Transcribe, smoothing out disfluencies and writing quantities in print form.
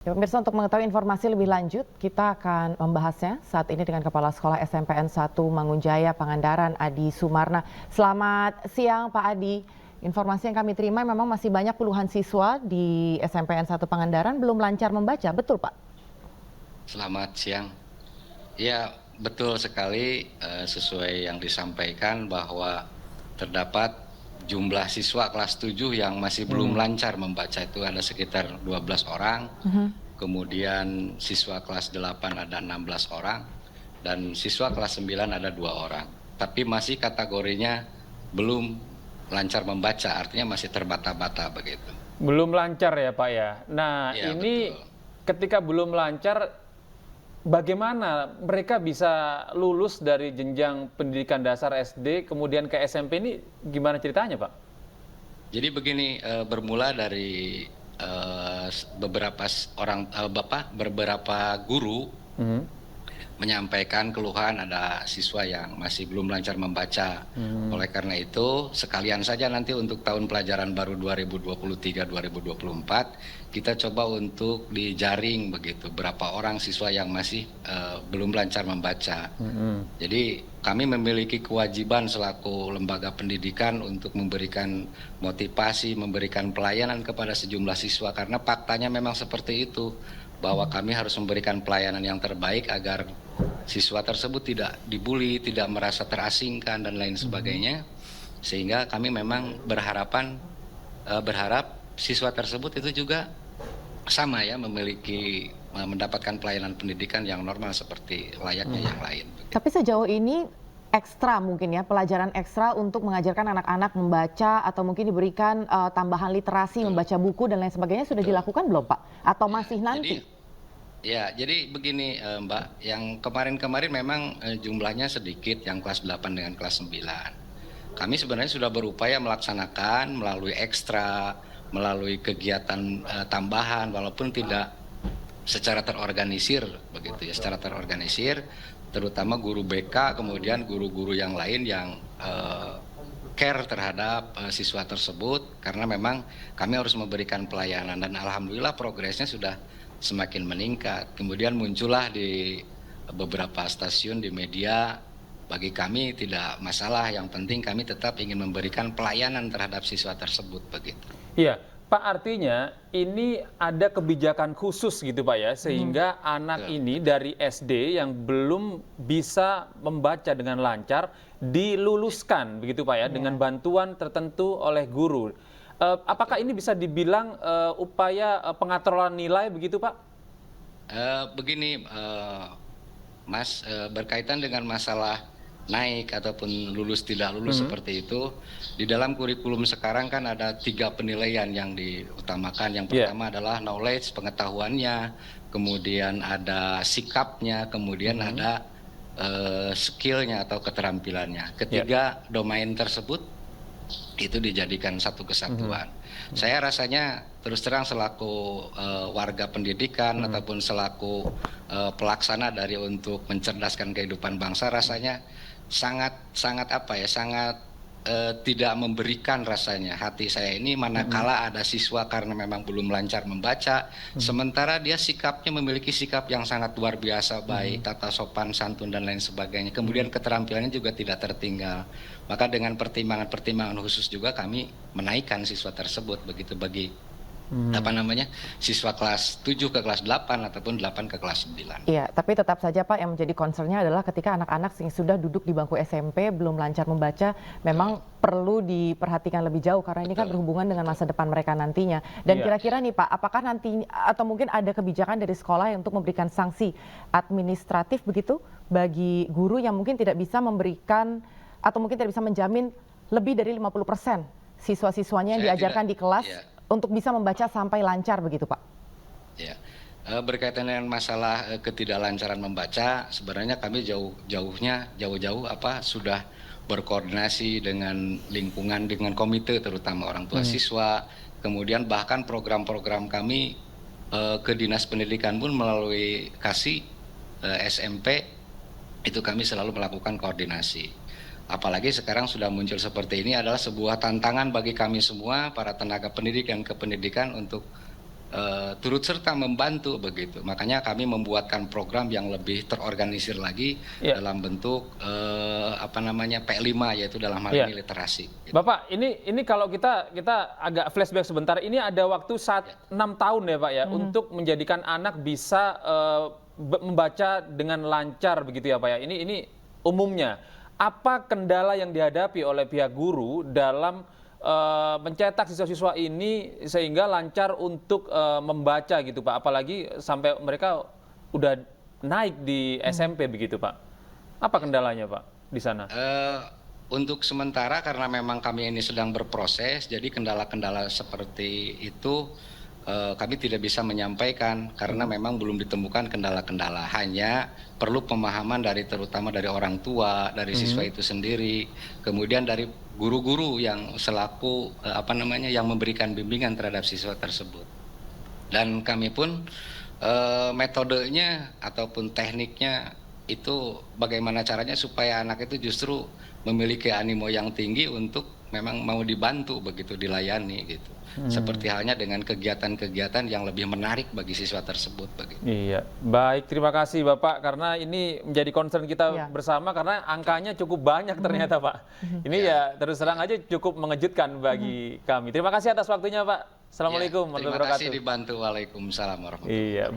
Ya, pemirsa, untuk mengetahui informasi lebih lanjut, kita akan membahasnya saat ini dengan Kepala Sekolah SMPN 1 Mangunjaya, Pangandaran, Adi Sumarna. Selamat siang, Pak Adi. Informasi yang kami terima memang masih banyak puluhan siswa di SMPN 1 Pangandaran belum lancar membaca, betul Pak? Selamat siang. Ya, betul sekali sesuai yang disampaikan bahwa terdapat jumlah siswa kelas 7 yang masih belum lancar membaca itu ada sekitar 12 orang. Kemudian siswa kelas 8 ada 16 orang dan siswa kelas 9 ada 2 orang. Tapi masih kategorinya belum lancar membaca, artinya masih terbata-bata begitu. Belum lancar ya Pak ya. Nah Ya, ini betul. ketika belum lancar, bagaimana mereka bisa lulus dari jenjang pendidikan dasar SD kemudian ke SMP ini gimana ceritanya Pak? Jadi begini, bermula dari beberapa guru menyampaikan keluhan ada siswa yang masih belum lancar membaca. Oleh karena itu, sekalian saja nanti untuk tahun pelajaran baru 2023-2024, kita coba untuk dijaring begitu, berapa orang siswa yang masih belum lancar membaca. Jadi kami memiliki kewajiban selaku lembaga pendidikan untuk memberikan motivasi, memberikan pelayanan kepada sejumlah siswa, karena faktanya memang seperti itu, bahwa kami harus memberikan pelayanan yang terbaik agar siswa tersebut tidak dibully, tidak merasa terasingkan dan lain sebagainya, sehingga kami memang berharap siswa tersebut itu juga sama ya, mendapatkan pelayanan pendidikan yang normal seperti layaknya yang lain. Tapi sejauh ini ekstra mungkin ya, pelajaran ekstra untuk mengajarkan anak-anak membaca atau mungkin diberikan tambahan literasi, membaca buku dan lain sebagainya sudah dilakukan belum Pak? Atau masih nanti? Jadi begini Mbak, yang kemarin-kemarin memang jumlahnya sedikit yang kelas 8 dengan kelas 9. Kami sebenarnya sudah berupaya melaksanakan melalui ekstra, melalui kegiatan tambahan walaupun tidak secara terorganisir begitu ya, secara terorganisir, terutama guru BK kemudian guru-guru yang lain yang care terhadap siswa tersebut, karena memang kami harus memberikan pelayanan dan alhamdulillah progresnya sudah semakin meningkat. Kemudian muncullah di beberapa stasiun di media, bagi kami tidak masalah, yang penting kami tetap ingin memberikan pelayanan terhadap siswa tersebut begitu. Iya, Pak, artinya ini ada kebijakan khusus gitu Pak ya, sehingga anak ini dari SD yang belum bisa membaca dengan lancar diluluskan begitu Pak ya, dengan bantuan tertentu oleh guru. Apakah ini bisa dibilang upaya pengaturan nilai begitu Pak? Begini Mas, berkaitan dengan masalah naik ataupun lulus tidak lulus seperti itu, di dalam kurikulum sekarang kan ada 3 penilaian yang diutamakan. Yang pertama adalah knowledge, pengetahuannya, kemudian ada sikapnya, kemudian ada skillnya atau keterampilannya. Ketiga domain tersebut itu dijadikan satu kesatuan. Saya rasanya terus terang selaku warga pendidikan ataupun selaku pelaksana dari untuk mencerdaskan kehidupan bangsa, rasanya sangat tidak memberikan rasanya hati saya ini manakala ada siswa karena memang belum lancar membaca, sementara dia sikapnya memiliki sikap yang sangat luar biasa, baik tata sopan santun dan lain sebagainya, kemudian keterampilannya juga tidak tertinggal. Maka dengan pertimbangan khusus juga kami menaikkan siswa tersebut begitu, bagi siswa kelas 7 ke kelas 8 ataupun 8 ke kelas 9. Iya, tapi tetap saja Pak, yang menjadi concern-nya adalah ketika anak-anak yang sudah duduk di bangku SMP belum lancar membaca, memang perlu diperhatikan lebih jauh karena ini kan berhubungan dengan masa depan mereka nantinya. Dan kira-kira nih Pak, apakah nanti atau mungkin ada kebijakan dari sekolah untuk memberikan sanksi administratif begitu bagi guru yang mungkin tidak bisa memberikan atau mungkin tidak bisa menjamin lebih dari 50% siswa-siswanya yang diajarkan di kelas untuk bisa membaca sampai lancar begitu Pak? Ya, berkaitan dengan masalah ketidaklancaran membaca, sebenarnya kami jauh-jauh sudah berkoordinasi dengan lingkungan, dengan komite terutama orang tua siswa, kemudian bahkan program-program kami ke Dinas Pendidikan pun melalui KASI SMP itu kami selalu melakukan koordinasi. Apalagi sekarang sudah muncul seperti ini adalah sebuah tantangan bagi kami semua para tenaga pendidik dan kependidikan untuk turut serta membantu begitu. Makanya kami membuatkan program yang lebih terorganisir lagi dalam bentuk P5 yaitu dalam hal ini literasi. Gitu. Bapak, ini kalau kita agak flashback sebentar, ini ada waktu 6 tahun ya Pak ya untuk menjadikan anak bisa membaca dengan lancar begitu ya Pak ya. Ini umumnya apa kendala yang dihadapi oleh pihak guru dalam mencetak siswa-siswa ini sehingga lancar untuk membaca gitu Pak, apalagi sampai mereka udah naik di SMP begitu Pak. Apa kendalanya Pak di sana? Untuk sementara karena memang kami ini sedang berproses, jadi kendala-kendala seperti itu kami tidak bisa menyampaikan karena memang belum ditemukan kendala-kendala. Hanya perlu pemahaman terutama dari orang tua, dari siswa itu sendiri, kemudian dari guru-guru yang selaku yang memberikan bimbingan terhadap siswa tersebut. Dan kami pun metodenya ataupun tekniknya itu bagaimana caranya supaya anak itu justru memiliki animo yang tinggi untuk memang mau dibantu begitu, dilayani gitu. Seperti halnya dengan kegiatan-kegiatan yang lebih menarik bagi siswa tersebut begitu. Iya, baik, terima kasih Bapak karena ini menjadi concern kita bersama karena angkanya cukup banyak ternyata Pak. Ini ya terus terang aja cukup mengejutkan bagi kami. Terima kasih atas waktunya Pak. Assalamualaikum warahmatullahi wabarakatuh. Terima kasih dibantu. Waalaikumsalam warahmatullahi wabarakatuh. Iya.